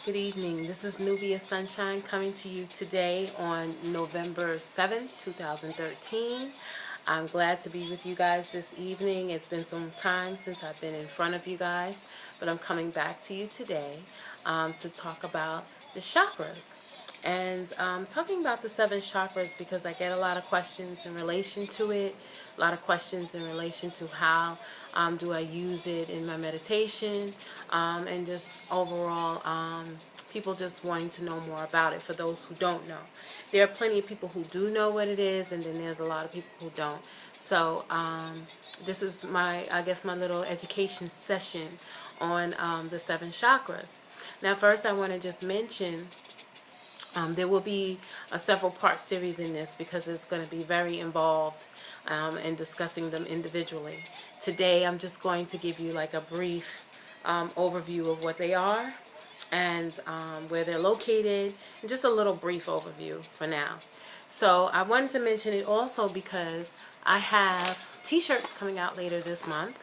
Good evening. This is Nubia Sunshine coming to you today on November 7th, 2013. I'm glad to be with you guys this evening. It's been some time since I've been in front of you guys, but I'm coming back to you today to talk about the chakras. And talking about the 7 chakras because I get a lot of questions in relation to it, a lot of questions in relation to how do I use it in my meditation, and just overall people just wanting to know more about it for those who don't know. There are plenty of people who do know what it is, and then there's a lot of people who don't. So this is my little education session on the 7 chakras. Now first I want to just mention there will be a several part series in this because it's going to be very involved in discussing them individually. Today I'm just going to give you like a brief overview of what they are and where they're located, and just a little brief overview for now. So I wanted to mention it also because I have t-shirts coming out later this month,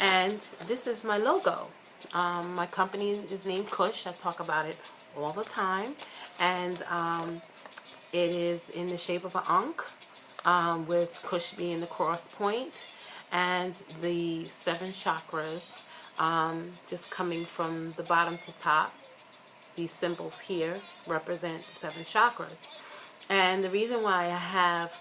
and this is my logo. My company is named Kush. I talk about it all the time, and it is in the shape of an ankh, with Kush being the cross point, and the 7 chakras just coming from the bottom to top. These symbols here represent the 7 chakras, and the reason why I have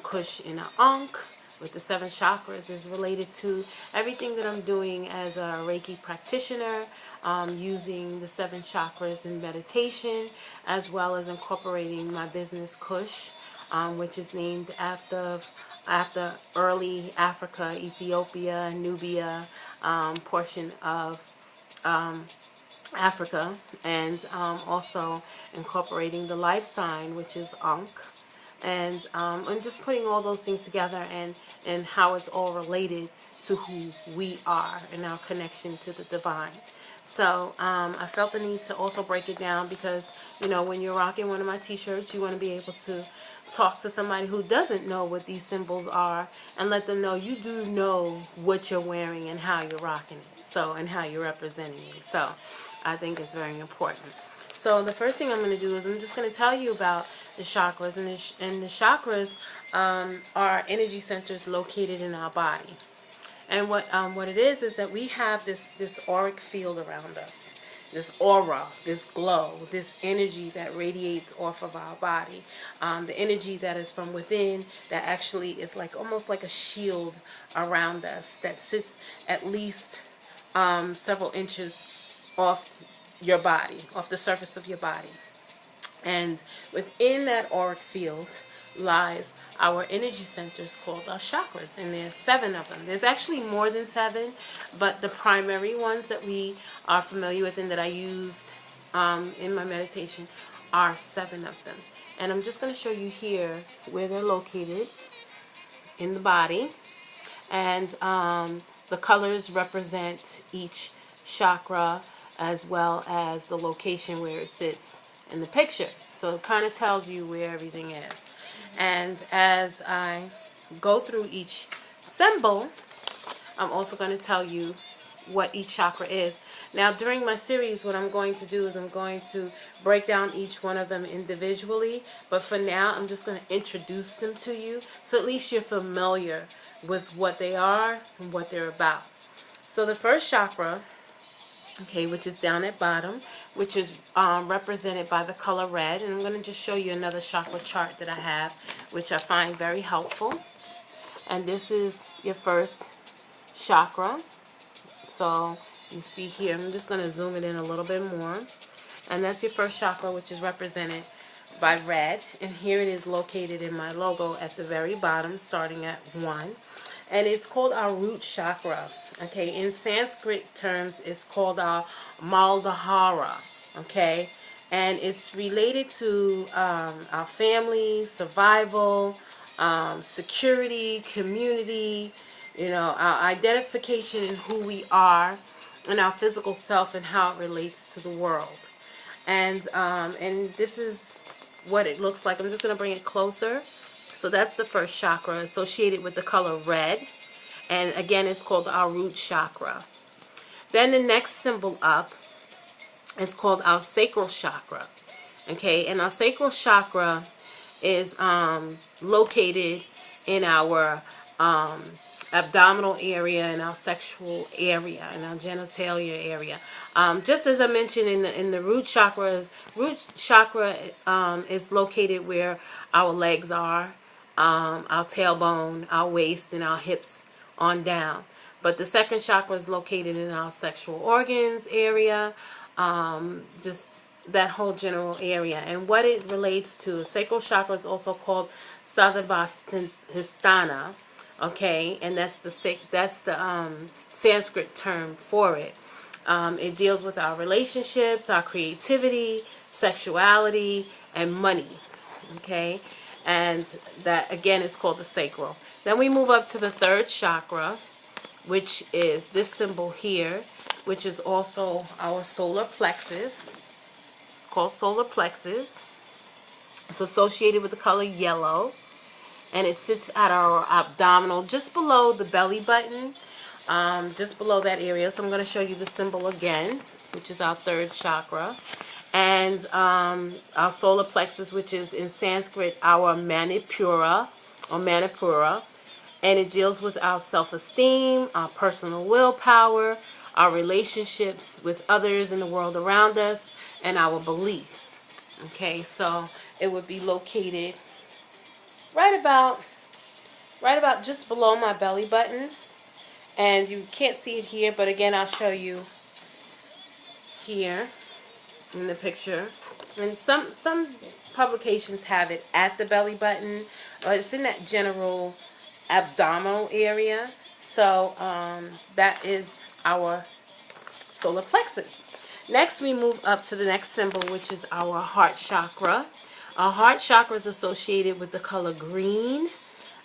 Kush in an ankh with the 7 chakras is related to everything that I'm doing as a Reiki practitioner, using the 7 chakras in meditation, as well as incorporating my business Kush, which is named after early Africa, Ethiopia, Nubia, portion of Africa, and also incorporating the life sign, which is Ankh, and just putting all those things together, and how it's all related to who we are and our connection to the divine. So I felt the need to also break it down because, you know, when you're rocking one of my t-shirts, you want to be able to talk to somebody who doesn't know what these symbols are and let them know you do know what you're wearing and how you're rocking it, so, and how you're representing it. So I think it's very important. So the first thing I'm going to do is I'm just going to tell you about the chakras, and the chakras are energy centers located in our body. And what it is that we have this auric field around us, this aura, this glow, this energy that radiates off of our body, the energy that is from within, that actually is like almost like a shield around us that sits at least several inches off your body, off the surface of your body. And within that auric field lies our energy centers called our chakras, and there's 7 of them. There's actually more than 7, but the primary ones that we are familiar with and that I used in my meditation are 7 of them. And I'm just going to show you here where they're located in the body, and the colors represent each chakra as well as the location where it sits in the picture. So it kind of tells you where everything is. And as I go through each symbol, I'm also going to tell you what each chakra is. Now during my series, what I'm going to do is I'm going to break down each one of them individually, but for now I'm just going to introduce them to you so at least you're familiar with what they are and what they're about. So the first chakra, okay, which is down at bottom, which is represented by the color red, and I'm going to just show you another chakra chart that I have, which I find very helpful. And this is your first chakra. So you see here, I'm just going to zoom it in a little bit more, and that's your first chakra, which is represented by red, and here it is located in my logo at the very bottom, starting at 1, and it's called our root chakra. Okay, in Sanskrit terms, it's called our Muladhara. Okay, and it's related to our family, survival, security, community, you know, our identification in who we are, and our physical self, and how it relates to the world. And this is what it looks like. I'm just going to bring it closer. So that's the first chakra associated with the color red. And again, it's called our root chakra. Then the next symbol up It's called our sacral chakra. Okay, and our sacral chakra is located in our abdominal area, in our sexual area, in our genitalia area. Just as I mentioned in the root chakra is located where our legs are, our tailbone, our waist, and our hips on down. But the second chakra is located in our sexual organs area, just that whole general area. And what it relates to, sacral chakra is also called Sadhavasthana, okay, and that's the Sanskrit term for it. It deals with our relationships, our creativity, sexuality, and money, okay, and that again is called the sacral. Then we move up to the third chakra, which is this symbol here, which is also our solar plexus. It's called solar plexus. It's associated with the color yellow, and it sits at our abdominal, just below the belly button, just below that area. So I'm going to show you the symbol again, which is our third chakra. And our solar plexus, which is in Sanskrit our Manipura, or Manipura, and it deals with our self-esteem, our personal willpower, our relationships with others in the world around us, and our beliefs. Okay, so it would be located right about just below my belly button, and you can't see it here, but again I'll show you here in the picture. And some publications have it at the belly button, but it's in that general abdominal area. So that is our solar plexus. Next we move up to the next symbol, which is our heart chakra. Our heart chakra is associated with the color green,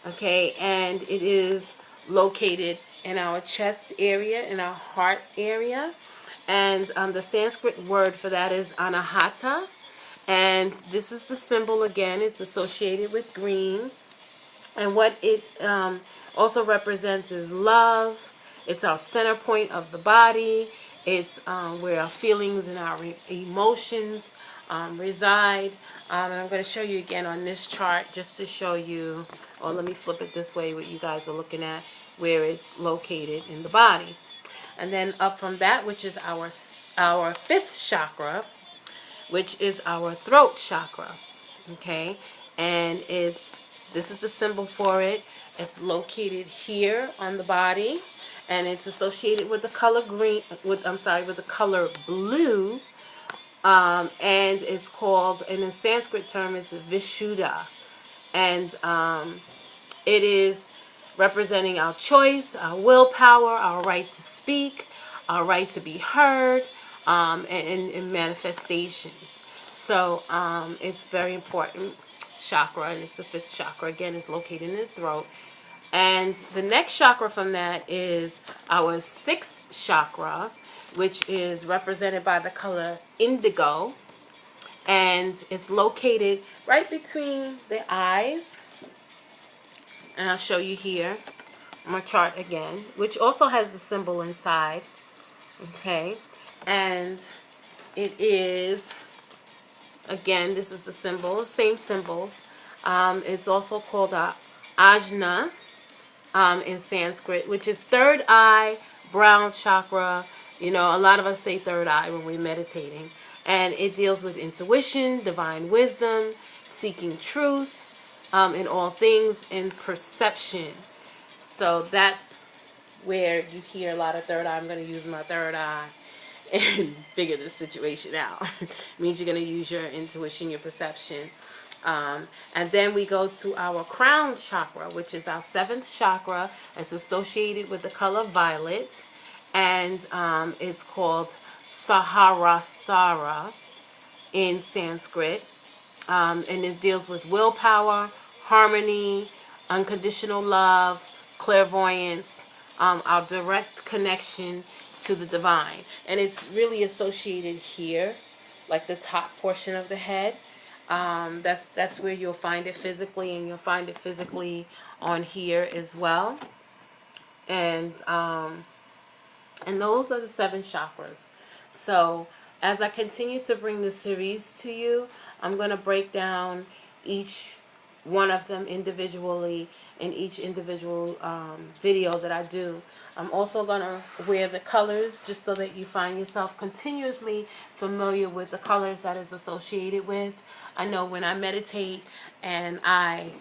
okay, and it is located in our chest area, in our heart area, and the Sanskrit word for that is anahata, and this is the symbol again. It's associated with green, and what it also represents is love. It's our center point of the body. It's where our feelings and our emotions reside. And I'm going to show you again on this chart just to show you, or let me flip it this way, what you guys are looking at, where it's located in the body. And then up from that, which is our fifth chakra, which is our throat chakra, okay, and this is the symbol for it. It's located here on the body, and it's associated with the color green, with the color blue, and it's called, in the Sanskrit term, it's Vishuddha, and it is representing our choice, our willpower, our right to speak, our right to be heard, and manifestations. So it's very important chakra, and it's the fifth chakra. Again, it's located in the throat. And the next chakra from that is our sixth chakra, which is represented by the color indigo, and it's located right between the eyes. And I'll show you here on my chart again, which also has the symbol inside, okay, and it is, again, this is the symbol, same symbols. It's also called Ajna in Sanskrit, which is third eye, brown chakra. You know, a lot of us say third eye when we're meditating. And it deals with intuition, divine wisdom, seeking truth in all things, and perception. So that's where you hear a lot of third eye. I'm going to use my third eye and figure this situation out. It means you're going to use your intuition, your perception. And then we go to our crown chakra, which is our seventh chakra. It's associated with the color violet, and it's called Sahasrara in Sanskrit, and it deals with willpower, harmony, unconditional love, clairvoyance, our direct connection to the divine. And it's really associated here, like the top portion of the head. That's where you'll find it physically, and you'll find it physically on here as well. And those are the seven chakras. So as I continue to bring the series to you, I'm going to break down each one of them individually in each individual video that I do. I'm also going to wear the colors just so that you find yourself continuously familiar with the colors that is associated with. I know when I meditate and I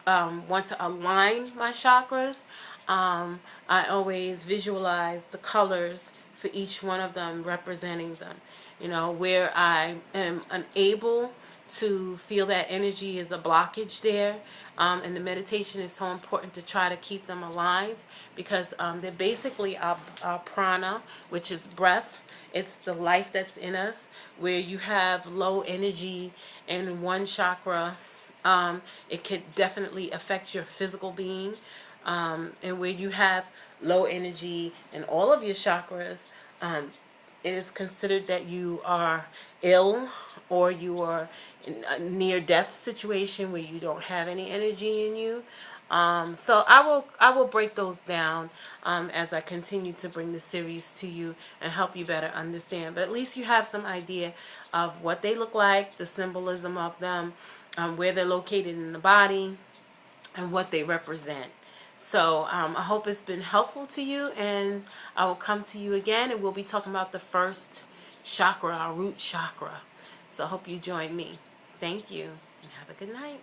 want to align my chakras, I always visualize the colors for each one of them, representing them. You know, where I am unable to feel that energy is a blockage there, and the meditation is so important to try to keep them aligned, because they're basically our prana, which is breath. It's the life that's in us. Where you have low energy in one chakra, it could definitely affect your physical being, and where you have low energy in all of your chakras, it is considered that you are ill, or you are in a near-death situation where you don't have any energy in you. So I will break those down as I continue to bring the series to you and help you better understand. But at least you have some idea of what they look like, the symbolism of them, where they're located in the body, and what they represent. So I hope it's been helpful to you, and I will come to you again, and we'll be talking about the first chakra, our root chakra. So I hope you join me. Thank you, and have a good night.